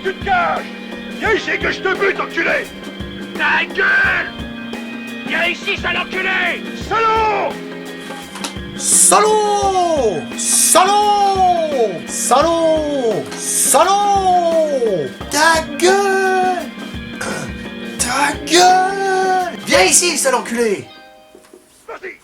tu te caches? Viens ici que je te bute, enculé! Ta gueule! Viens ici, sale enculé! Salaud! Salaud! Salaud! Salaud! Salaud! Ta gueule! Ta gueule! Viens ici, sale enculé! Vas-y!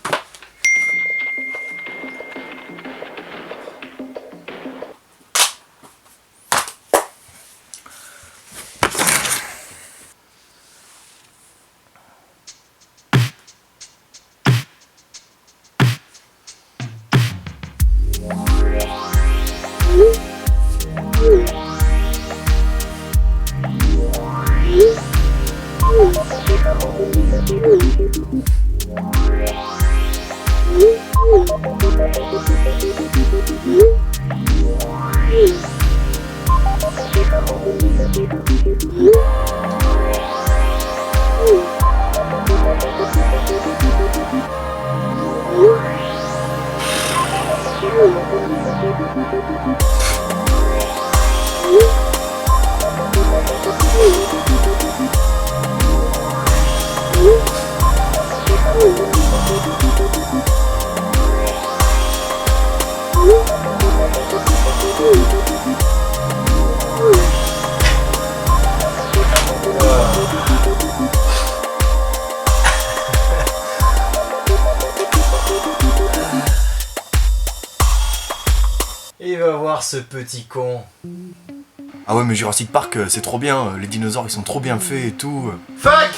Il va voir ce petit con. Ah ouais mais Jurassic Park c'est trop bien, les dinosaures ils sont trop bien faits et tout. Fuck!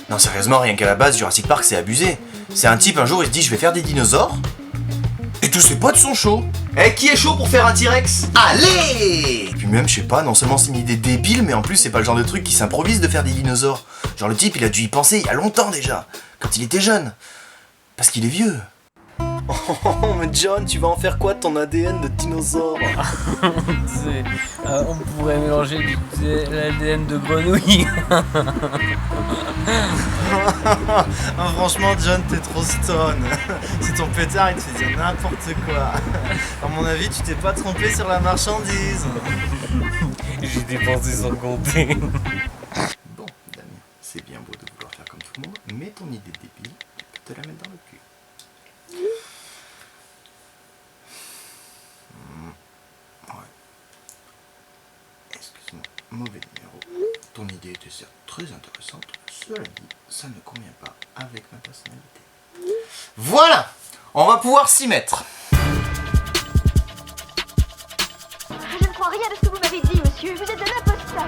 Non sérieusement rien qu'à la base Jurassic Park c'est abusé. C'est un type un jour il se dit je vais faire des dinosaures et tous ses potes sont chauds. Eh qui est chaud pour faire un T-Rex? Allez! Et puis même je sais pas, non seulement c'est une idée débile mais en plus c'est pas le genre de truc qui s'improvise de faire des dinosaures. Genre le type il a dû y penser il y a longtemps déjà, quand il était jeune. Parce qu'il est vieux. Oh mais John, tu vas en faire quoi de ton ADN de dinosaure? On pourrait mélanger l'ADN de grenouille. Ah, franchement John t'es trop stone. C'est ton pétard il te fait dire n'importe quoi. À mon avis tu t'es pas trompé sur la marchandise. J'ai dépensé sans compter. Bon Damien, c'est bien beau de vouloir faire comme tout le monde, mais ton idée débile, tu peux te la mettre dans le cul. Ouais. Excuse-moi, mauvais numéro. Ton idée était certes très intéressante, cela dit, ça ne convient pas avec ma personnalité. Voilà! On va pouvoir s'y mettre. Je ne crois rien de ce que vous m'avez dit, monsieur. Vous êtes un imposteur.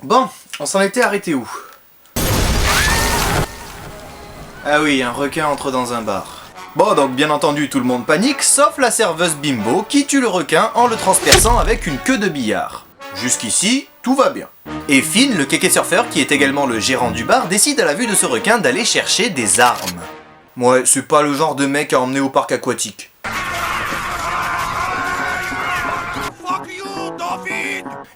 Bon, on s'en était arrêté où? Ah oui, un requin entre dans un bar. Bon, donc bien entendu, tout le monde panique, sauf la serveuse Bimbo qui tue le requin en le transperçant avec une queue de billard. Jusqu'ici, tout va bien. Et Finn, le kéké surfeur, qui est également le gérant du bar, décide à la vue de ce requin d'aller chercher des armes. Ouais, c'est pas le genre de mec à emmener au parc aquatique.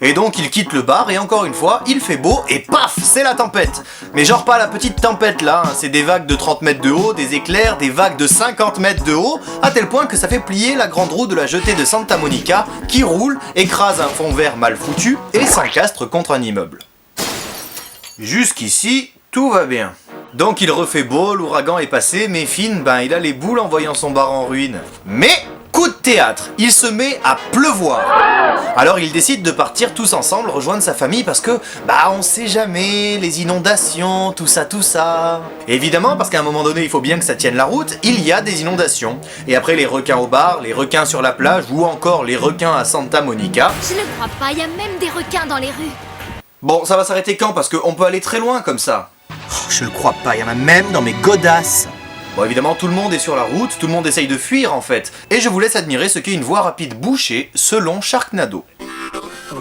Et donc il quitte le bar et encore une fois, il fait beau et paf, c'est la tempête. Mais genre pas la petite tempête là, hein. C'est des vagues de 30 mètres de haut, des éclairs, des vagues de 50 mètres de haut, à tel point que ça fait plier la grande roue de la jetée de Santa Monica, qui roule, écrase un fond vert mal foutu et s'encastre contre un immeuble. Jusqu'ici, tout va bien. Donc il refait beau, l'ouragan est passé, mais Finn, ben il a les boules en voyant son bar en ruine. Mais coup de théâtre, il se met à pleuvoir. Alors il décide de partir tous ensemble rejoindre sa famille parce que, bah on sait jamais, les inondations, tout ça. Évidemment, parce qu'à un moment donné il faut bien que ça tienne la route, il y a des inondations. Et après les requins au bar, les requins sur la plage ou encore les requins à Santa Monica. Je ne crois pas, il y a même des requins dans les rues. Bon, ça va s'arrêter quand? Parce qu'on peut aller très loin comme ça. Oh, je le crois pas, il y en a même dans mes godasses. Bon, évidemment, tout le monde est sur la route, tout le monde essaye de fuir en fait. Et je vous laisse admirer ce qu'est une voie rapide bouchée selon Sharknado.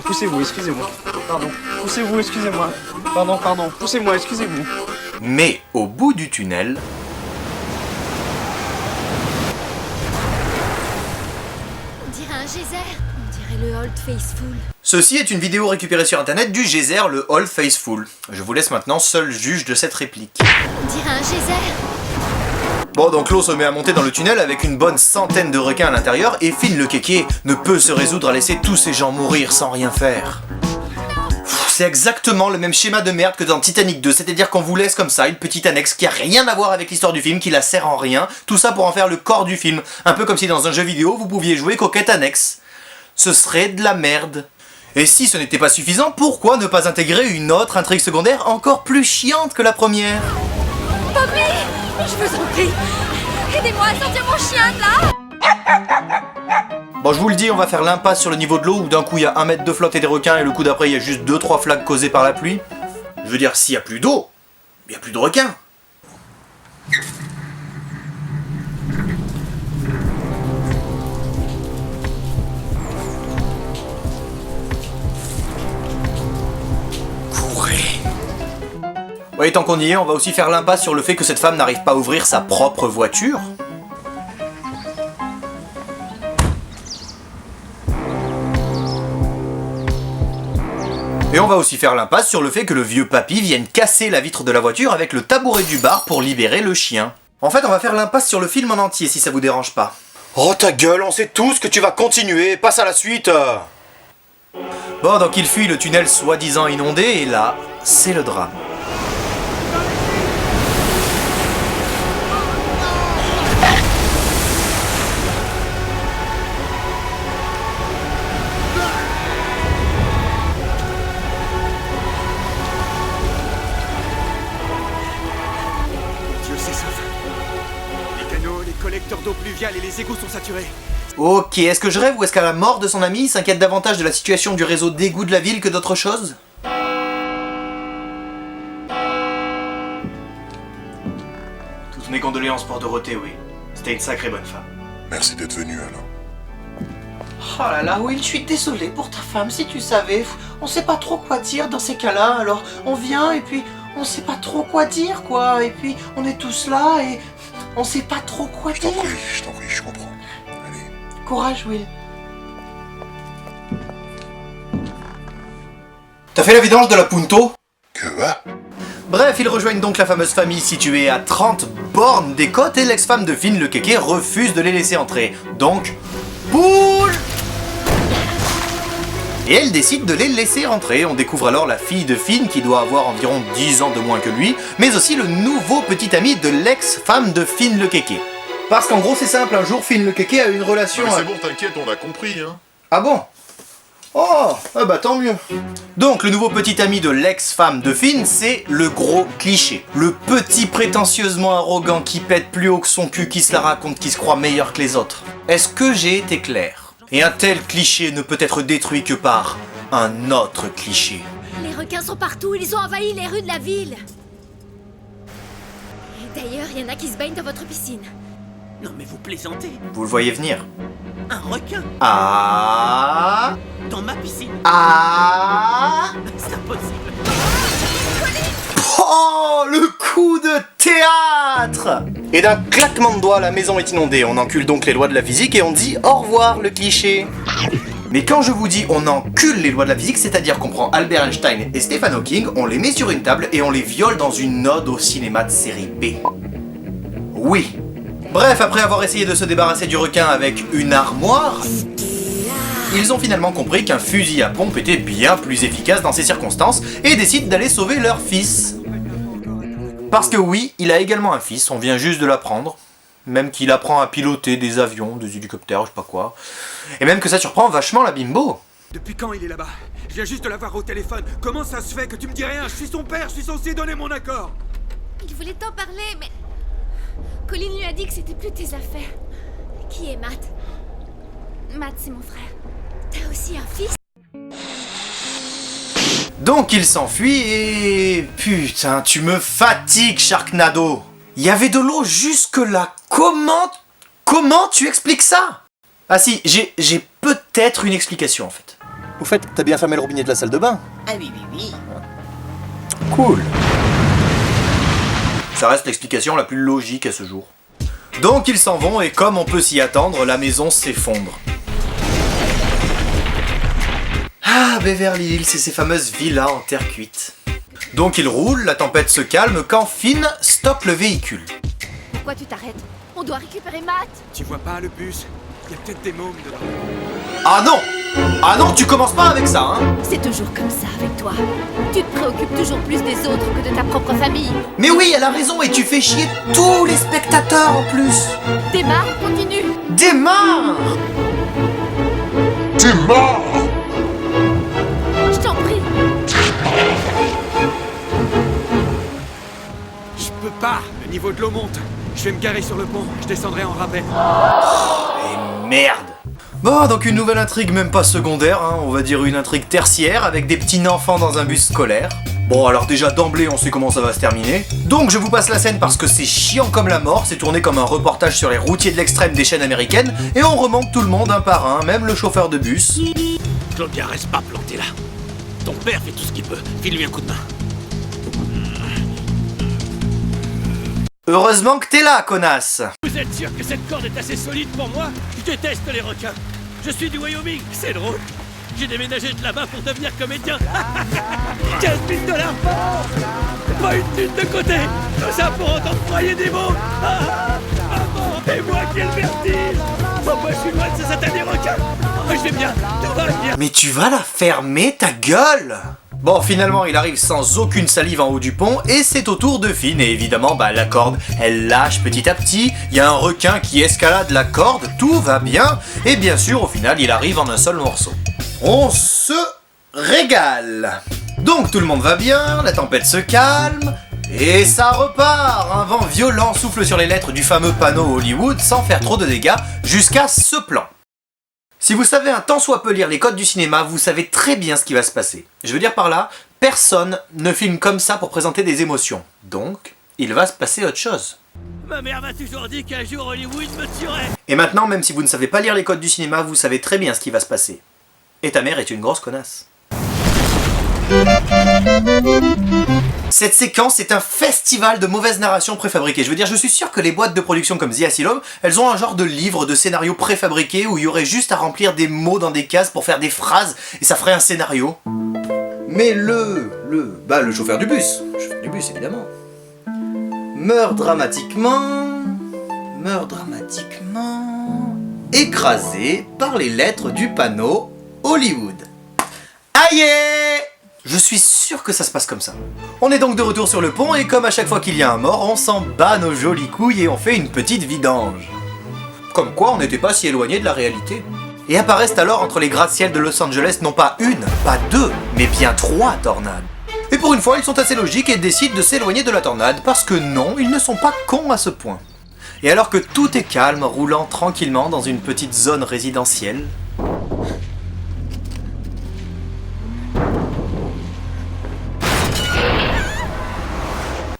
Poussez-vous, excusez-moi. Pardon. Poussez-vous, excusez-moi. Pardon. Poussez-moi, excusez-vous. Mais au bout du tunnel... On dirait un geyser. On dirait le Old Faithful. Ceci est une vidéo récupérée sur internet du geyser le All Faithful. Je vous laisse maintenant seul juge de cette réplique. On dirait un geyser. Bon, donc l'eau se met à monter dans le tunnel avec une bonne centaine de requins à l'intérieur et Finn le kéké ne peut se résoudre à laisser tous ces gens mourir sans rien faire. C'est exactement le même schéma de merde que dans Titanic 2, c'est-à-dire qu'on vous laisse comme ça une petite annexe qui a rien à voir avec l'histoire du film, qui la sert en rien, tout ça pour en faire le corps du film, un peu comme si dans un jeu vidéo vous pouviez jouer qu'aux quêtes annexes. Ce serait de la merde. Et si ce n'était pas suffisant, pourquoi ne pas intégrer une autre intrigue secondaire encore plus chiante que la première? Poppy, je vous en prie. Aidez-moi à sortir mon chien de là. Bon, je vous le dis, on va faire l'impasse sur le niveau de l'eau où d'un coup il y a 1 mètre de flotte et des requins et le coup d'après il y a juste 2-3 flaques causées par la pluie. Je veux dire, s'il n'y a plus d'eau, il n'y a plus de requins. Courez. Ouais, tant qu'on y est, on va aussi faire l'impasse sur le fait que cette femme n'arrive pas à ouvrir sa propre voiture. Et on va aussi faire l'impasse sur le fait que le vieux papy vienne casser la vitre de la voiture avec le tabouret du bar pour libérer le chien. En fait, on va faire l'impasse sur le film en entier si ça vous dérange pas. Oh ta gueule, on sait tous que tu vas continuer, passe à la suite. Bon, donc il fuit le tunnel soi-disant inondé et là, c'est le drame. D'eau pluviale et les égouts sont saturés. Ok, est-ce que je rêve ou est-ce qu'à la mort de son ami, il s'inquiète davantage de la situation du réseau d'égouts de la ville que d'autre chose? Toutes mes condoléances pour Dorothée, oui. C'était une sacrée bonne femme. Merci d'être venu, Alain. Oh là là, Will, je suis désolé pour ta femme, si tu savais. On sait pas trop quoi dire dans ces cas-là, alors on vient et puis on sait pas trop quoi dire, quoi. Et puis on est tous là et on sait pas trop quoi dire. Je t'en prie, je comprends. Allez. Courage, Will. T'as fait la vidange de la Punto? Que va? Bref, ils rejoignent donc la fameuse famille située à 30 bornes des côtes et l'ex-femme de Finn le kéké refuse de les laisser entrer. Donc, boule! Et elle décide de les laisser entrer. On découvre alors la fille de Finn qui doit avoir environ 10 ans de moins que lui, mais aussi le nouveau petit ami de l'ex-femme de Finn le kéké. Parce qu'en gros c'est simple, un jour Finn le kéké a eu une relation... Mais c'est bon, t'inquiète, on a compris, hein. Ah bon? Oh, ah bah tant mieux. Donc le nouveau petit ami de l'ex-femme de Finn, c'est le gros cliché. Le petit prétentieusement arrogant qui pète plus haut que son cul, qui se la raconte, qui se croit meilleur que les autres. Est-ce que j'ai été clair? Et un tel cliché ne peut être détruit que par un autre cliché. Les requins sont partout, ils ont envahi les rues de la ville. Et d'ailleurs, il y en a qui se baignent dans votre piscine. Non mais vous plaisantez. Vous le voyez venir? Un requin Ah. dans ma piscine. Ah. C'est impossible. Oh, le coup de théâtre! Et d'un claquement de doigts, la maison est inondée. On encule donc les lois de la physique et on dit au revoir le cliché. Mais quand je vous dis on encule les lois de la physique, c'est-à-dire qu'on prend Albert Einstein et Stephen Hawking, on les met sur une table et on les viole dans une ode au cinéma de série B. Oui. Bref, après avoir essayé de se débarrasser du requin avec une armoire, ils ont finalement compris qu'un fusil à pompe était bien plus efficace dans ces circonstances et décident d'aller sauver leur fils. Parce que oui, il a également un fils, on vient juste de l'apprendre. Même qu'il apprend à piloter des avions, des hélicoptères, je sais pas quoi. Et même que ça surprend vachement la bimbo. Depuis quand il est là-bas? Je viens juste de l'avoir au téléphone. Comment ça se fait que tu me dis rien? Je suis son père, je suis censé donner mon accord. Il voulait t'en parler, mais... Colin lui a dit que c'était plus tes affaires. Qui est Matt? Matt, c'est mon frère. T'as aussi un fils? Donc il s'enfuit et... Putain, tu me fatigues, Sharknado. Il y avait de l'eau jusque là. Comment tu expliques ça? Ah si, j'ai peut-être une explication en fait. Au fait, t'as bien fermé le robinet de la salle de bain? Ah oui, oui, oui. Cool. Ça reste l'explication la plus logique à ce jour. Donc ils s'en vont et comme on peut s'y attendre, la maison s'effondre. Ah, Beverly Hills et ses fameuses villas en terre cuite. Donc il roule, la tempête se calme quand Finn stoppe le véhicule. Pourquoi tu t'arrêtes? On doit récupérer Matt. Tu vois pas le bus? Il y a peut-être des mômes dedans. Ah non! Ah non, tu commences pas avec ça, hein! C'est toujours comme ça avec toi. Tu te préoccupes toujours plus des autres que de ta propre famille. Mais oui, elle a raison et tu fais chier tous les spectateurs en plus! Démarre, continue. Démarre! T'es mort! Je t'en prie. Je peux pas. Le niveau de l'eau monte. Je vais me garer sur le pont. Je descendrai en rappel. Et merde! Bon, donc une nouvelle intrigue même pas secondaire, hein, on va dire une intrigue tertiaire avec des petits enfants dans un bus scolaire. Bon, alors déjà d'emblée on sait comment ça va se terminer. Donc je vous passe la scène parce que c'est chiant comme la mort, c'est tourné comme un reportage sur les routiers de l'extrême des chaînes américaines, et on remonte tout le monde un par un, même le chauffeur de bus. Claudia, reste pas planté là. Ton père fait tout ce qu'il peut. File-lui un coup de main. Heureusement que t'es là, connasse! Vous êtes sûr que cette corde est assez solide pour moi? Je déteste les requins. Je suis du Wyoming, c'est drôle. J'ai déménagé de là-bas pour devenir comédien. 15 000 $ par an. Pas une thune de côté. Tout ça pour entendre broyer des mots. Maman, et moi quel vertige. Oh, moi je suis loin de ces satanés requins. Oh, je vais bien, tout va bien. Mais tu vas la fermer, ta gueule! Bon, finalement, il arrive sans aucune salive en haut du pont, et c'est au tour de Finn, et évidemment, la corde, elle lâche petit à petit, il y a un requin qui escalade la corde, tout va bien, et bien sûr, au final, il arrive en un seul morceau. On se régale! Donc, tout le monde va bien, la tempête se calme, et ça repart! Un vent violent souffle sur les lettres du fameux panneau Hollywood, sans faire trop de dégâts, jusqu'à ce plan. Si vous savez un tant soit peu lire les codes du cinéma, vous savez très bien ce qui va se passer. Je veux dire par là, personne ne filme comme ça pour présenter des émotions. Donc, il va se passer autre chose. Ma mère m'a toujours dit qu'un jour Hollywood me tuerait. Et maintenant, même si vous ne savez pas lire les codes du cinéma, vous savez très bien ce qui va se passer. Et ta mère est une grosse connasse. Cette séquence est un festival de mauvaise narration préfabriquée. Je veux dire, je suis sûr que les boîtes de production comme The Asylum, elles ont un genre de livre de scénario préfabriqué où il y aurait juste à remplir des mots dans des cases pour faire des phrases et ça ferait un scénario. Mais le chauffeur du bus évidemment, meurt dramatiquement, écrasé par les lettres du panneau Hollywood. Aïe! Je suis sûr que ça se passe comme ça. On est donc de retour sur le pont et comme à chaque fois qu'il y a un mort, on s'en bat nos jolies couilles et on fait une petite vidange. Comme quoi on n'était pas si éloigné de la réalité. Et apparaissent alors entre les gratte-ciel de Los Angeles non pas une, pas deux, mais bien 3 tornades. Et pour une fois, ils sont assez logiques et décident de s'éloigner de la tornade parce que non, ils ne sont pas cons à ce point. Et alors que tout est calme, roulant tranquillement dans une petite zone résidentielle,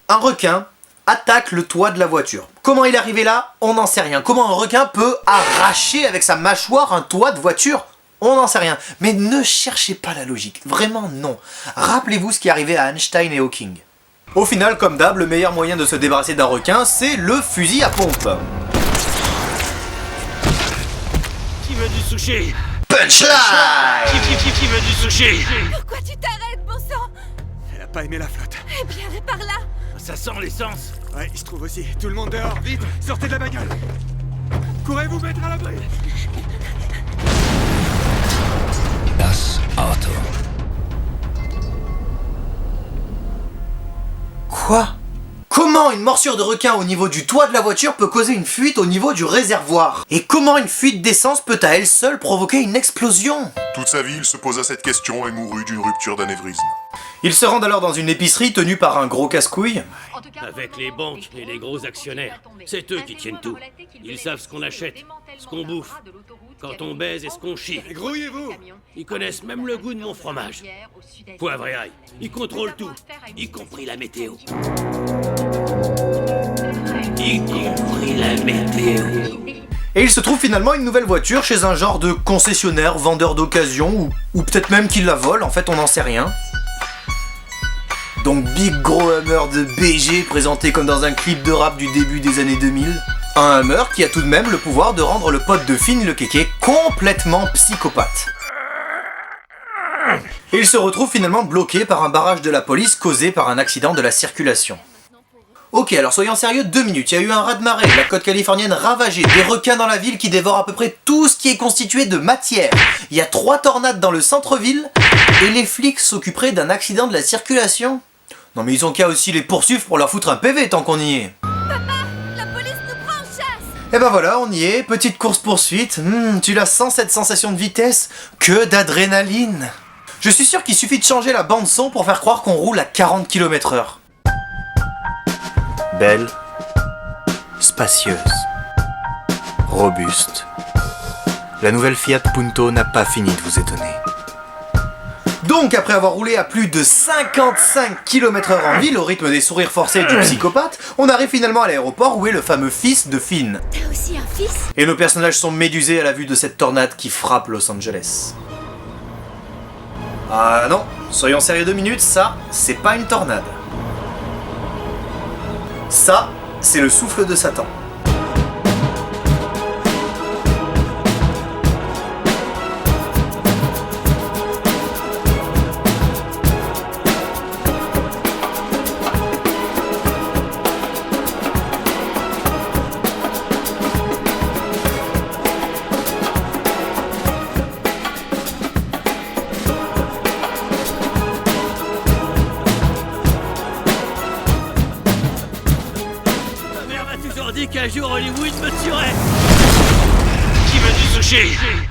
un requin attaque le toit de la voiture. Comment il est arrivé là? On n'en sait rien. Comment un requin peut arracher avec sa mâchoire un toit de voiture? On n'en sait rien. Mais ne cherchez pas la logique. Vraiment non. Rappelez-vous ce qui est arrivé à Einstein et Hawking. Au final, comme d'hab, le meilleur moyen de se débarrasser d'un requin, c'est le fusil à pompe. Qui veut du sushi? Punchline! Qui veut du sushi? Pourquoi tu t'arrêtes, bon sang? Elle a pas aimé la flotte. Eh bien, répare là. Ça sent l'essence. Ouais, je trouve aussi. Tout le monde dehors, vite! Sortez de la bagnole! Courez vous mettre à l'abri! Quoi? Comment une morsure de requin au niveau du toit de la voiture peut causer une fuite au niveau du réservoir? Et comment une fuite d'essence peut à elle seule provoquer une explosion? Toute sa vie, il se posa cette question et mourut d'une rupture d'anévrisme. Ils se rendent alors dans une épicerie tenue par un gros casse-couille. Avec les banques et les gros actionnaires, c'est eux qui tiennent tout. Ils savent ce qu'on achète, ce qu'on bouffe, quand on baise et ce qu'on chie. Grouillez-vous! Ils connaissent même le goût de mon fromage. Poivre et ail. Ils contrôlent tout, y compris la météo. Y compris la météo. Et il se trouve finalement une nouvelle voiture chez un genre de concessionnaire, vendeur d'occasion, ou peut-être même qu'il la vole, en fait on n'en sait rien. Donc big gros Hummer de BG présenté comme dans un clip de rap du début des années 2000. Un Hummer qui a tout de même le pouvoir de rendre le pote de Finn le kéké complètement psychopathe. Et il se retrouve finalement bloqué par un barrage de la police causé par un accident de la circulation. Ok, alors soyons sérieux 2 minutes. Il y a eu un raz-de-marée, la côte californienne ravagée, des requins dans la ville qui dévorent à peu près tout ce qui est constitué de matière. Il y a 3 tornades dans le centre-ville et les flics s'occuperaient d'un accident de la circulation. Non mais ils ont qu'à aussi les poursuivre pour leur foutre un PV tant qu'on y est. La police nous prend en chasse. Et ben voilà, on y est, petite course-poursuite. Tu la sens cette sensation de vitesse? Que d'adrénaline! Je suis sûr qu'il suffit de changer la bande-son pour faire croire qu'on roule à 40 km/h. Belle, spacieuse, robuste. La nouvelle Fiat Punto n'a pas fini de vous étonner. Donc, après avoir roulé à plus de 55 km/h en ville au rythme des sourires forcés du psychopathe, on arrive finalement à l'aéroport où est le fameux fils de Finn. T'as aussi un fils? Et nos personnages sont médusés à la vue de cette tornade qui frappe Los Angeles. Ah non, soyons sérieux 2 minutes, ça, c'est pas une tornade. Ça, c'est le souffle de Satan. Ma mère m'a toujours dit qu'un jour Hollywood me tuerait. Qui veut du sushi?